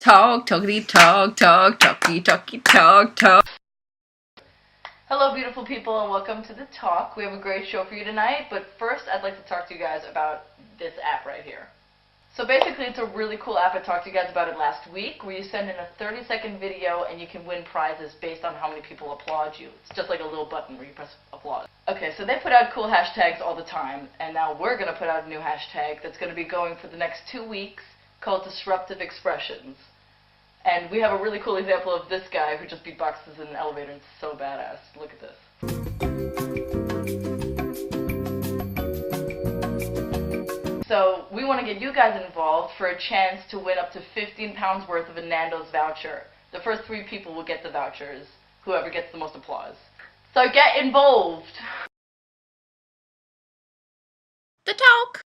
Talk, talkity, talk, talk, talky, talky, talk, talk. Hello beautiful people and welcome to The Talk. We have a great show for you tonight, but first I'd like to talk to you guys about this app right here. So basically it's a really cool app. I talked to you guys about it last week, where you send in a 30-second video and you can win prizes based on how many people applaud you. It's just like a little button where you press applause. Okay, so they put out cool hashtags all the time, and now we're going to put out a new hashtag that's going to be going for the next 2 weeks called Disruptive Expressions. And we have a really cool example of this guy who just beatboxes in an elevator, and it's so badass. Look at this. So we want to get you guys involved for a chance to win up to £15 worth of a Nando's voucher. The first 3 people will get the vouchers, whoever gets the most applause. So get involved! The talk.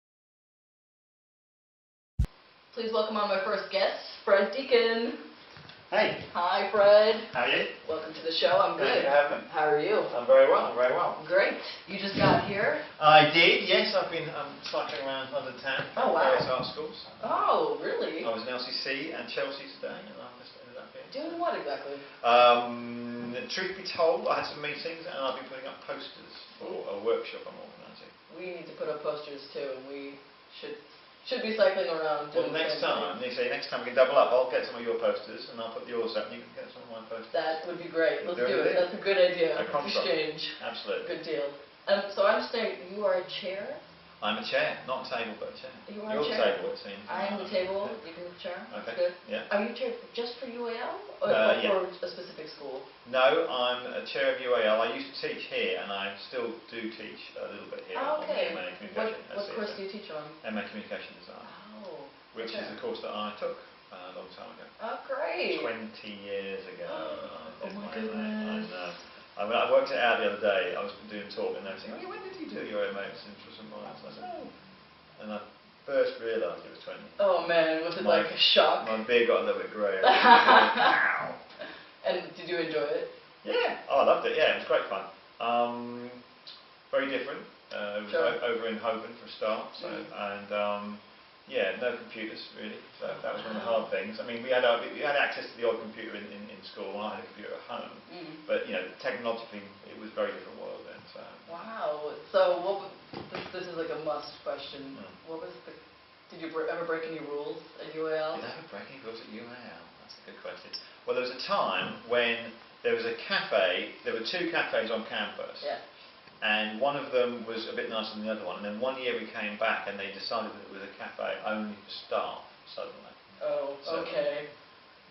Please welcome on my first guest, Fred Deacon. Hey. Hi, Fred. How are you? Welcome to the show. I'm good. Thank you for having me. How are you? I'm very well, very well. Great. You just got here? I did, yes. I've been cycling around London town. Oh, wow. Various art schools. Oh, really? I was in LCC and Chelsea today, and I just ended up here. Doing what exactly? Truth be told, I had some meetings and I've been putting up posters for a workshop I'm organising. We need to put up posters too, and we should be cycling around. Well, next time we can double up. I'll get some of your posters and I'll put yours up and you can get some of my posters. That would be great. Let's Do do it. it. That's a good idea. A contract. Exchange. Absolutely. Good deal. So I understand you are a chair? I'm a chair, not a table, but a chair. You are You're a chair? the table, it seems. I am the table. You can the chair. Okay. Good. Yeah. Are you a chair just for UAL or Yeah. for a specific school? No, I'm a chair of UAL. I used to teach here, and I still do teach a little bit here. Oh, okay. On MA Communication. What course do you teach on? MA Communication Design, Oh. which is the course that I took a long time ago. Oh, great. 20 years ago. Oh my MA. goodness. I know. I mean, I worked it out the other day. I was doing a talk, and they were saying, "Oh, when did you do your MA?" It's interesting. And I said, "Oh," and I first realised it was 20. Oh man, was it like a shock? My beard got a little bit grey. Wow. And did you enjoy it? Yeah, I loved it. Yeah, it was great fun. Very different. It was Sure. over in Holborn for a start. So and yeah, no computers really. So that was one of the hard things. I mean, we had access to the old computer in school, and I had a computer at home. But you know, technologically, it was a very different world then. So. Wow. So this is like a must question. What was did you ever break any rules at UAL? Did I ever break any rules at UAL? That's a good question. Well, there was a time when there was a cafe. There were 2 cafes on campus. Yeah. And one of them was a bit nicer than the other one. And then one year we came back and they decided that it was a cafe only for staff, suddenly. Oh, So, okay.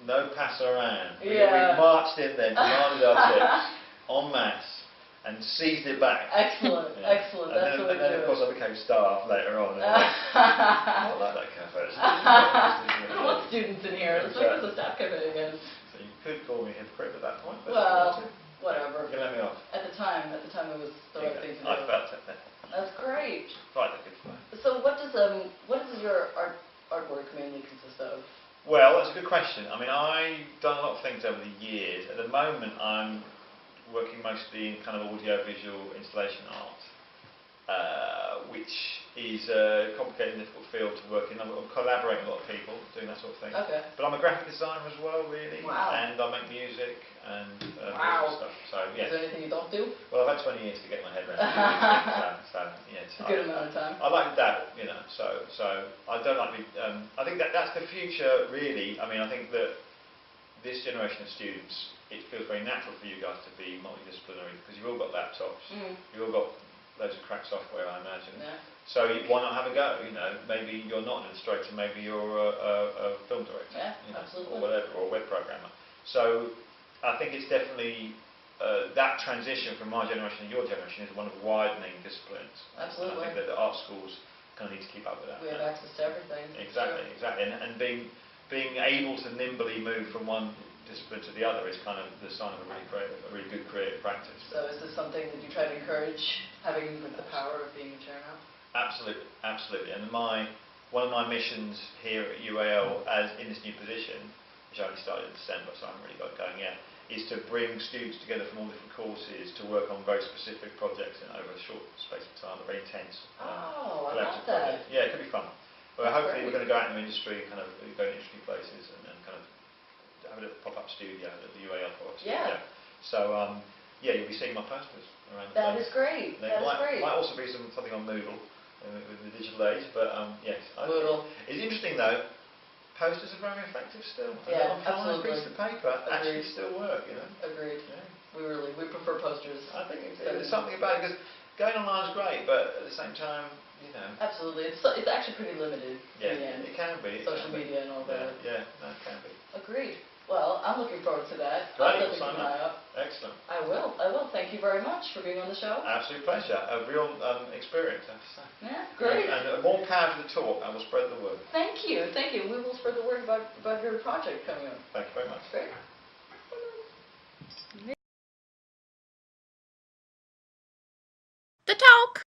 no pass around. Yeah. We marched in there, demanded our tips, en masse, and seized it back. Excellent, Yeah. excellent. And That's then, what and then of course I became staff later on. And I like that cafe. I want students in here. Let's make this a staff cafe again. So you could call me a hypocrite at that point. But Well, whatever. you can let me off. At the time it was the right thing to do. I felt it then. That's great. Right, that's good for me. So what does your artwork mainly consist of? Well, that's a good question. I mean, I've done a lot of things over the years. At the moment, I'm working mostly in kind of audio-visual installation art, which is a complicated and difficult field to work in. I'm collaborating with a lot of people doing that sort of thing. Okay. But I'm a graphic designer as well, really. Wow. And I make music and Wow. stuff. So, Is yes. there anything you don't do? Well, I've had 20 years to get my head around it. So, yes. It's a good amount of time. I like to dabble, you know, so I don't like I think that's the future, really. I mean, I think that this generation of students, it feels very natural for you guys to be multidisciplinary because you've all got laptops, you've all got loads of crack software, I imagine. Yeah. So why not have a go? You know, maybe you're not an illustrator, maybe you're a film director, Yeah, you know, absolutely. or whatever, or a web programmer. So I think it's definitely that transition from my generation to your generation is one of widening disciplines. Absolutely. And I think that the art schools kind of need to keep up with that. We have access to everything. Exactly, Sure. exactly. And being able to nimbly move from one discipline to the other is kind of the sign of a really good creative practice. So is this something that you try to encourage, having the power of being a chair now? Absolutely, absolutely. And one of my missions here at UAL, as in this new position, which I only started in December, so I haven't really got it going yet, is to bring students together from all different courses to work on very specific projects over a short space of time, very intense. Oh, I love collaborative that. projects. Yeah, it could be fun. But That's hopefully great. we're going to go out in the industry, kind of go to industry places and kind of studio, the UA Pop-Up Yeah. studio. So yeah, you'll be seeing my posters around the That place. is great. There That is great. might also be something on Moodle with the digital age, but yes. Moodle. It's interesting though. Posters are very effective still. Yeah, A little fine absolutely. piece of paper actually still work, you know. Agreed. Yeah. We prefer posters. I think there's something about it because going online is great, but at the same time, you know. Absolutely. It's actually pretty limited Yeah, in the end. it can be. Social media and all that. Yeah, no, it can be. Agreed. Well, I'm looking forward to that. Great, I'll definitely keep sign an up. eye out. Excellent. I will. Thank you very much for being on the show. Absolute pleasure. A real experience, I have to say. Yeah, great. And more power to the talk, and we'll spread the word. Thank you. We will spread the word about your project coming up. Thank you very much. Great. The talk.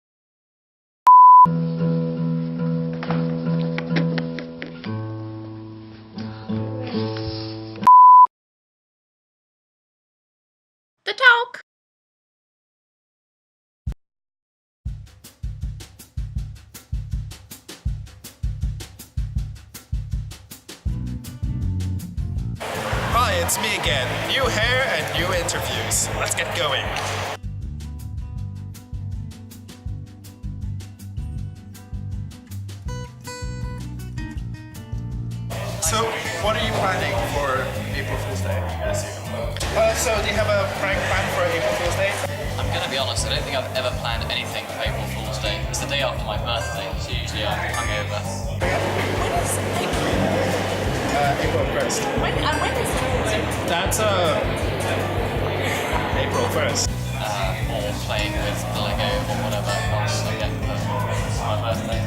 The talk. Hi, it's me again. New hair and new interviews. Let's get going. So, what are you planning for April Fool's Day? So, do you have a prank plan for April Fool's Day? I'm gonna be honest, I don't think I've ever planned anything for April Fool's Day. It's the day after my birthday, so usually I'm hungover. April 1st. When is it? That's April 1st. Or playing with the Lego or whatever else I get for my birthday.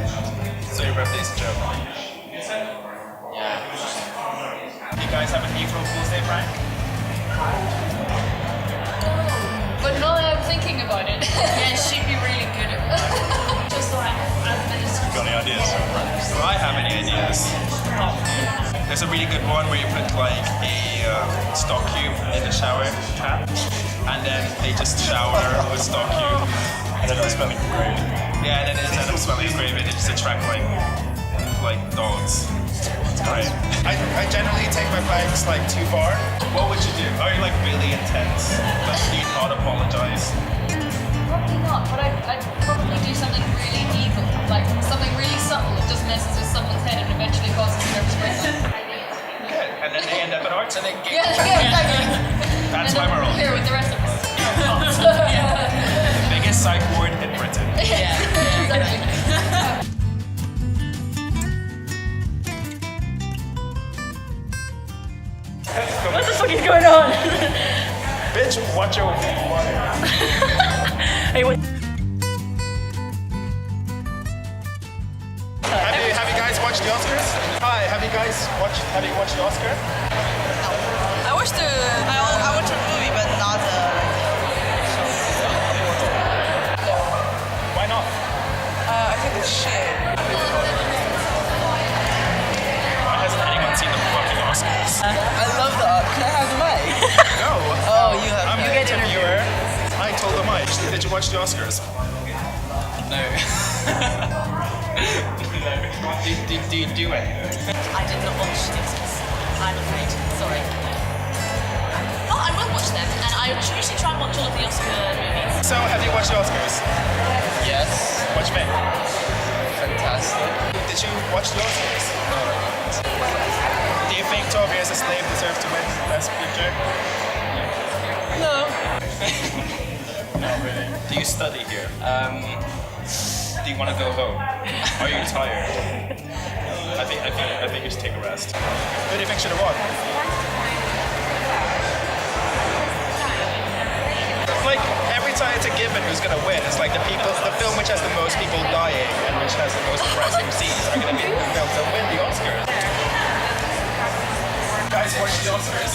So your birthday's a joke. Yeah. You guys have an April Fool's Day prank? But now that I'm thinking about it. Yeah, she'd be really good at it. Just like administrative. Got any ideas? Do I have any ideas? There's a really good one where you put like a stock cube in the shower cap, and then they just shower with stock cube. And then it's smelling great. Yeah, and then it ends up smelling great, and it just attract like dogs. It's great. I generally take my pranks like too far. What would you do? Are you like really intense? But do you not apologize? Probably not, but I'd probably do something really evil. Like something really subtle that just messes with someone's head and eventually causes a nervous breakdown. Good. And then they end up at arts and they get. Yeah, exactly. That's And my then moral. here with the rest of us. The biggest psych ward in Britain. Yeah, exactly. What the fuck is going on? Bitch, watch your water. Hey, what? Have you guys watched the Oscars? Hi, have you watched the Oscar? I watched a movie, but not Why not? I think it's shit. Why hasn't anyone seen the fucking Oscars? I love the. Can I have the mic? No. Oh, you have. I'm the interviewer. I told them I. Did you watch the Oscars? No. Do you do it? I did not watch these. I'm afraid. Sorry. Oh, I will watch them, and I usually try and watch all of the Oscar movies. So, have you watched the Oscars? Yes. What you think? Fantastic. Did you watch the Oscars? Do you think 12 Years a Slave deserves to win Best Picture? No. Not really. Do you study here? Do you want to go home? Are you tired? I think you should take a rest. Who do you think should have won? Like every time it's a given who's gonna win. It's like the film which has the most people dying and which has the most depressing scenes are gonna be the films that win the Oscars. Guys, watch the Oscars.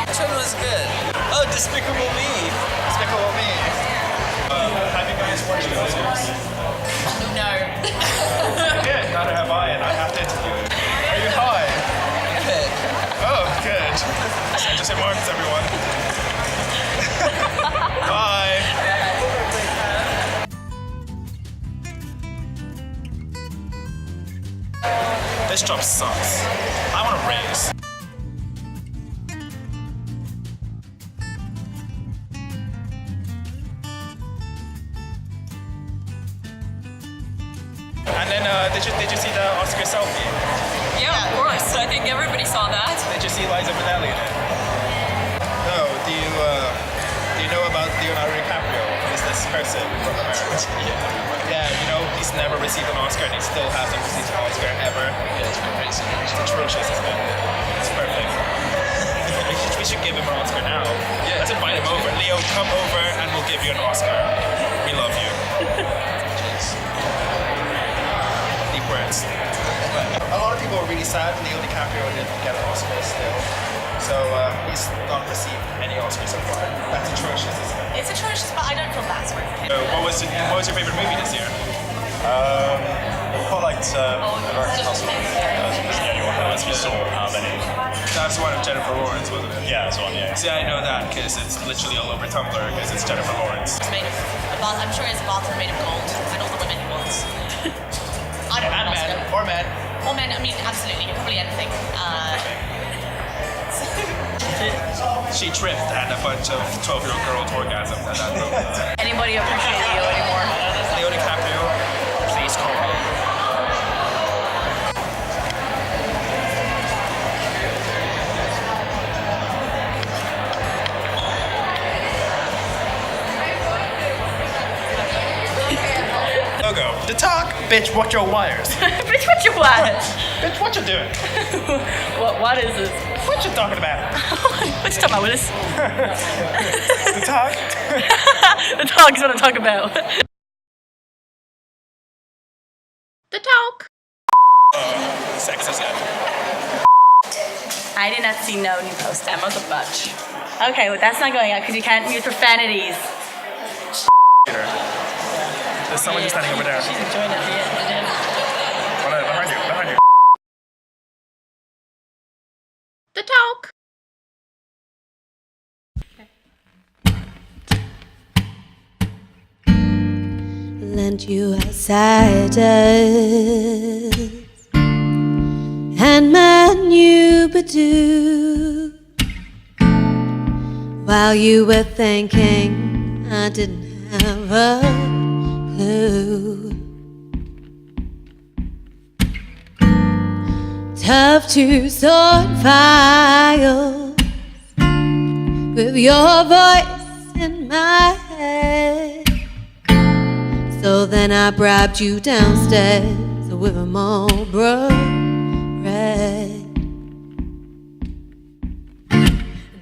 Which one was good? Oh, Despicable Me. Despicable Me. Have you guys watched the Oscars? No. Good, neither have I, and I have to interview you. Are you high? Good. Oh, good. Send us your marks, everyone. Bye. This job sucks. I want a raise. And then, did you see the Oscar selfie? Yeah, of course. I think everybody saw that. Did you see Liza Minnelli in it? No. Do you know about Leonardo DiCaprio? He's this person from America. Yeah. You know, he's never received an Oscar and he still hasn't received an Oscar ever. Yeah, it's been crazy. It's atrocious, isn't it? It's perfect. We should give him an Oscar now. Yeah. Let's invite him over. Leo, come over and we'll give you an Oscar. We love you. Cheers. Deep words. A lot of people are really sad Leo DiCaprio didn't get an Oscar still. So he's not received any Oscars so far. That's atrocious, isn't it? It's atrocious, but I don't feel that sorry for him. So what was your favorite movie this year? I quite liked American Hustle. That's the only one that we saw out of any. That's the one of Jennifer Lawrence, wasn't it? Yeah, that's one, yeah. See, I know that because it's literally all over Tumblr because it's Jennifer Lawrence. It's made of I'm sure it's a bathroom made of gold, and all the women he wants. I don't And know. men, or men. Or men, I mean, absolutely, probably anything. She tripped and a bunch of 12-year-old girls orgasmed at that moment. Anybody appreciate Leo anymore? Leo DiCaprio, please call me. Logo. The talk, bitch, watch your wires. Bitch, what you want? Bitch, what you doing? What is this? What you talking about? What you talking about, Willis? The talk? The talk is what I'm talking about. The talk. Sexism. I did not see no new post. Emma's a bitch. Okay, well that's not going out because you can't use profanities. There's someone just standing over there. She's enjoying it. Behind you. The talk. Lent you outsiders and man you Badoo while you were thinking I didn't have a clue. Tough to sort files with your voice in my head. So then I bribed you downstairs with a Marlboro Red.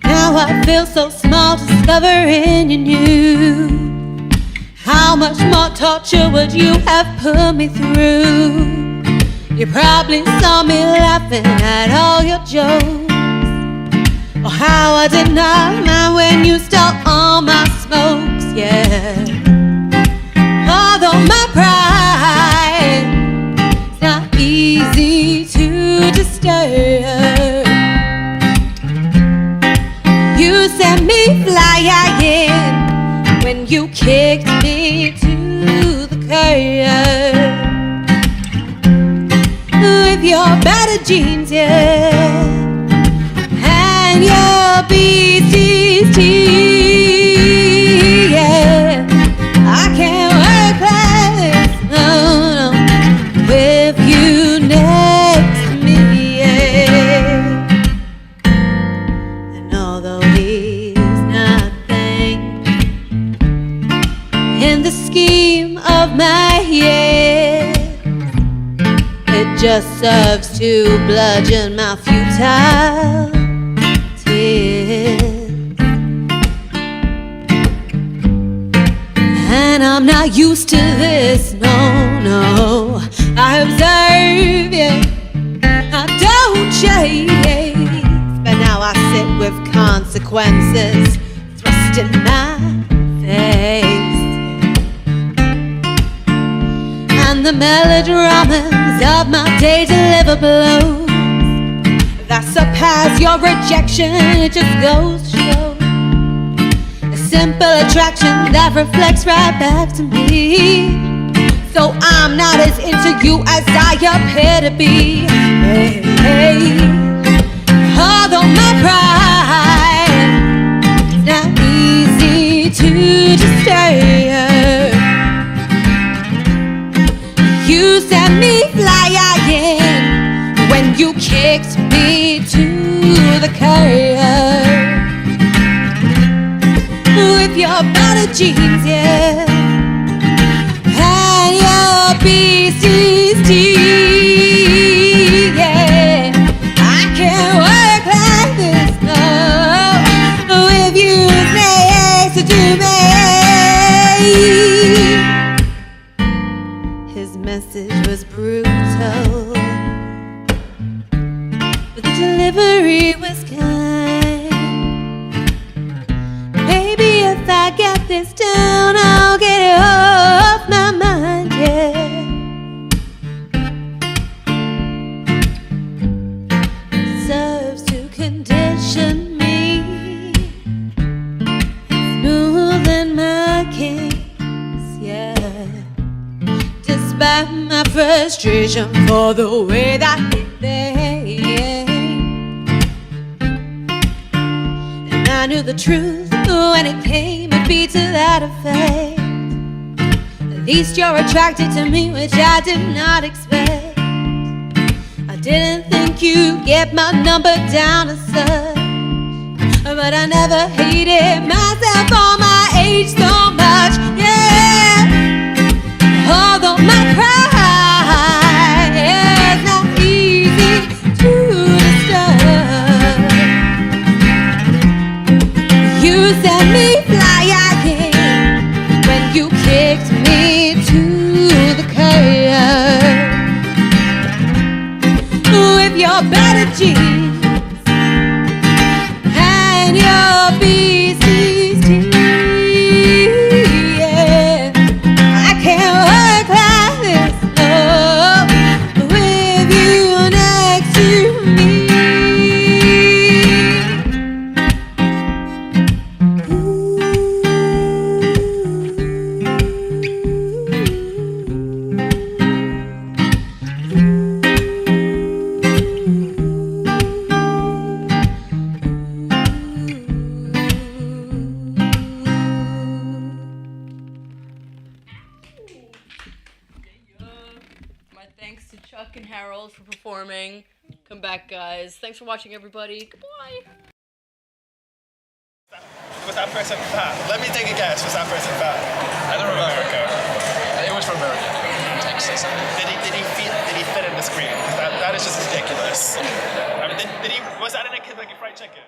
Now I feel so small discovering you knew. How much more torture would you have put me through? You probably saw me laughing at all your jokes, or how I did not mind when you stole all my smokes, yeah. Although my pride's not easy to disturb, you set me flying when you kicked me to the curb. With your better jeans, yeah, and your beasties tee, yeah. I can't work less, no, with you next to me, yeah. And although he's nothing in the scheme of my years, it just serves to bludgeon my futile tears. And I'm not used to this, no. I observe you, I don't chase, but now I sit with consequences thrust in my face. And the melodramas of my day deliver blows that surpass your rejection. It just goes to show a simple attraction that reflects right back to me. So I'm not as into you as I appear to be. Although my pride is not easy to disturb, you set me flying when you kicked me to the curb. With your battered jeans, yeah, and your beastie's teeth, yeah, I can't work like this, no, if you next to me. His message was brutal, but the delivery was kind. Baby, if I get this down, I'll get it off my mind, yeah. Serves to condition me, smoothing my kinks, yeah. Despite my frustration for the way that they, and I knew the truth when it came, it'd be to that effect. At least you're attracted to me, which I did not expect. I didn't think you'd get my number down as such, but I never hated myself or my age so much, yeah. Although my pride is not easy to disturb, you set me flying when you kicked me to the curb. With your battered jeans and your beastie's teeth, yeah, I can't work like this, no, with you next to me. My thanks to Chuck and Harald for performing. Come back, guys. Thanks for watching, everybody. Goodbye. Was that person fat? Let me take a guess. Was that person fat? I don't remember. It was from America. Texas. Did he fit in the screen? That is just ridiculous. I mean, was that in a Kentucky Fried Chicken?